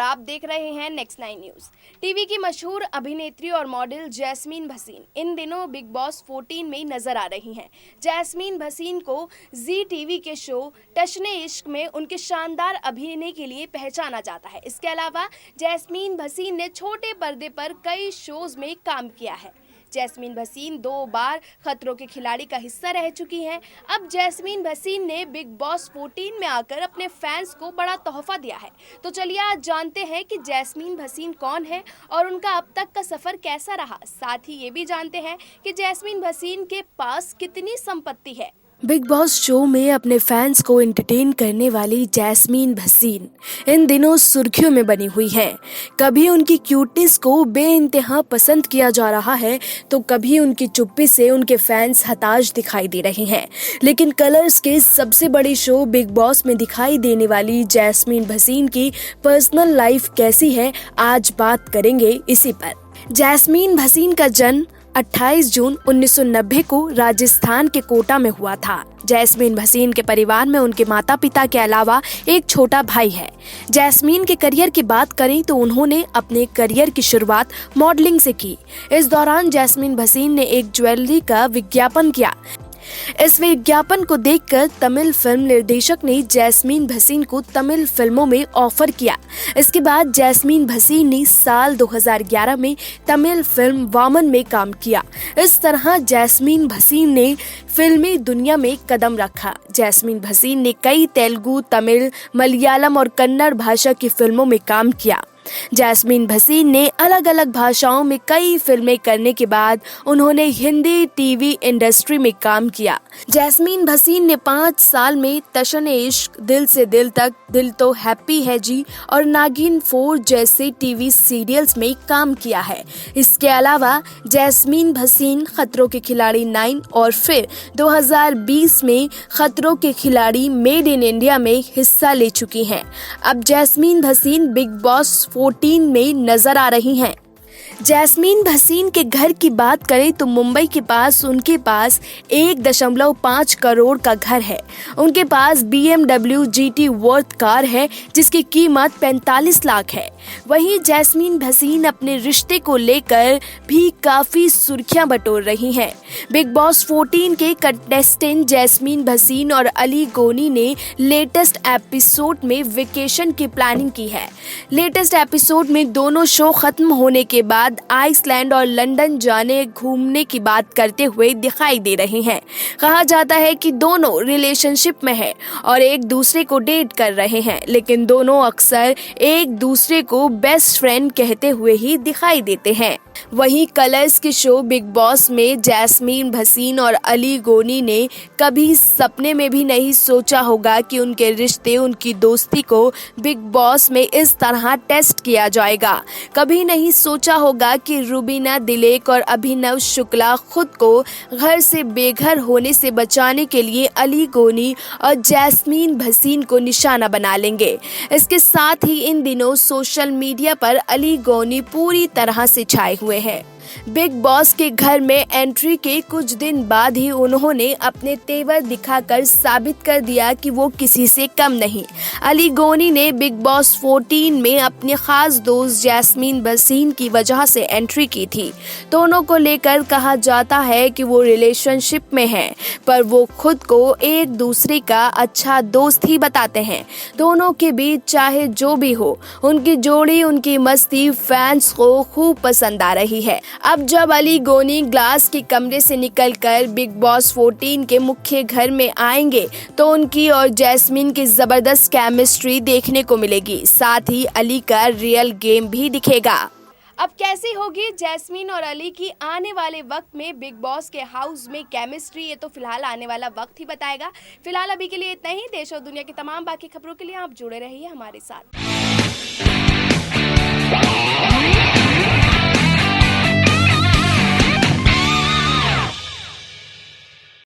आप देख रहे हैं नेक्स्ट 9 न्यूज़। टीवी की मशहूर अभिनेत्री और मॉडल जैस्मीन भसीन इन दिनों बिग बॉस 14 में नजर आ रही हैं। जैस्मीन भसीन को जी टीवी के शो टशने इश्क में उनके शानदार अभिनय के लिए पहचाना जाता है। इसके अलावा जैस्मीन भसीन ने छोटे पर्दे पर कई शोज में काम किया है। जैस्मीन भसीन 2 बार खतरों के खिलाड़ी का हिस्सा रह चुकी हैं। अब जैस्मीन भसीन ने बिग बॉस 14 में आकर अपने फैंस को बड़ा तोहफा दिया है। तो चलिए आज जानते हैं कि जैस्मीन भसीन कौन है और उनका अब तक का सफर कैसा रहा। साथ ही ये भी जानते हैं कि जैस्मीन भसीन के पास कितनी संपत्ति है। बिग बॉस शो में अपने फैंस को एंटरटेन करने वाली जैस्मीन भसीन इन दिनों सुर्खियों में बनी हुई हैं। कभी उनकी क्यूटनेस को बेइंतहा पसंद किया जा रहा है तो कभी उनकी चुप्पी से उनके फैंस हताश दिखाई दे रहे हैं। लेकिन कलर्स के सबसे बड़े शो बिग बॉस में दिखाई देने वाली जैस्मीन भसीन की पर्सनल लाइफ कैसी है, आज बात करेंगे इसी पर। जैस्मीन भसीन का जन्म 28 जून 1990 को राजस्थान के कोटा में हुआ था। जैस्मीन भसीन के परिवार में उनके माता पिता के अलावा एक छोटा भाई है। जैस्मीन के करियर की बात करें तो उन्होंने अपने करियर की शुरुआत मॉडलिंग से की। इस दौरान जैस्मीन भसीन ने एक ज्वेलरी का विज्ञापन किया। इस विज्ञापन को देखकर तमिल फिल्म निर्देशक ने जैस्मीन भसीन को तमिल फिल्मों में ऑफर किया। इसके बाद जैस्मीन भसीन ने साल 2011 में तमिल फिल्म वामन में काम किया। इस तरह जैस्मीन भसीन ने फिल्मी दुनिया में कदम रखा। जैस्मीन भसीन ने कई तेलुगु, तमिल, मलयालम और कन्नड़ भाषा की फिल्मों में काम किया। जैस्मीन भसीन ने अलग अलग भाषाओं में कई फिल्में करने के बाद उन्होंने हिंदी टीवी इंडस्ट्री में काम किया। जैस्मीन भसीन ने 5 साल में टशने इश्क, दिल से दिल तक, दिल तो हैप्पी है जी और नागिन 4 जैसे टीवी सीरियल्स में काम किया है। इसके अलावा जैस्मीन भसीन खतरों के खिलाड़ी 9 और फिर 2020 में खतरों के खिलाड़ी मेड इन इंडिया में हिस्सा ले चुकी हैं। अब जैस्मीन भसीन बिग बॉस 14 में नजर आ रही हैं। जैस्मीन भसीन के घर की बात करें तो मुंबई के पास उनके पास 1.5 करोड़ का घर है। उनके पास BMW GT वर्थ कार है जिसकी कीमत 45 लाख है। वहीं जैस्मीन भसीन अपने रिश्ते को लेकर भी काफी सुर्खियां बटोर रही हैं। बिग बॉस 14 के कंटेस्टेंट जैस्मीन भसीन और अली गोनी ने लेटेस्ट एपिसोड में वेकेशन की प्लानिंग की है। लेटेस्ट एपिसोड में दोनों शो खत्म होने के बाद आइसलैंड और लंदन जाने घूमने की बात करते हुए दिखाई दे रहे हैं। कहा जाता है कि दोनों रिलेशनशिप में हैं और एक दूसरे को डेट कर रहे हैं, लेकिन दोनों अक्सर एक दूसरे को बेस्ट फ्रेंड कहते हुए ही दिखाई देते हैं। वहीं कलर्स के शो बिग बॉस में जैस्मीन भसीन और अली गोनी ने कभी सपने में भी नहीं सोचा होगा कि उनके रिश्ते, उनकी दोस्ती को बिग बॉस में इस तरह टेस्ट किया जाएगा। कभी नहीं सोचा होगा कि रुबीना दिलेक और अभिनव शुक्ला खुद को घर से बेघर होने से बचाने के लिए अली गोनी और जैस्मीन भसीन को निशाना बना लेंगे। इसके साथ ही इन दिनों सोशल मीडिया पर अली गोनी पूरी तरह से छाए हुए हैं। बिग बॉस के घर में एंट्री के कुछ दिन बाद ही उन्होंने अपने तेवर दिखाकर साबित कर दिया कि वो किसी से कम नहीं। अली गोनी ने बिग बॉस 14 में अपने खास दोस्त जैस्मीन भसीन की वजह से एंट्री की थी। दोनों को लेकर कहा जाता है कि वो रिलेशनशिप में हैं, पर वो खुद को एक दूसरे का अच्छा दोस्त ही बताते हैं। दोनों के बीच चाहे जो भी हो, उनकी जोड़ी, उनकी मस्ती फैंस को खूब पसंद आ रही है। अब जब अली गोनी ग्लास के कमरे से निकलकर बिग बॉस 14 के मुख्य घर में आएंगे तो उनकी और जैस्मीन की जबरदस्त केमिस्ट्री देखने को मिलेगी। साथ ही अली का रियल गेम भी दिखेगा। अब कैसी होगी जैस्मीन और अली की आने वाले वक्त में बिग बॉस के हाउस में केमिस्ट्री, ये तो फिलहाल आने वाला वक्त ही बताएगा। फिलहाल अभी के लिए इतना ही। देश और दुनिया की तमाम बाकी खबरों के लिए आप जुड़े रहिए हमारे साथ।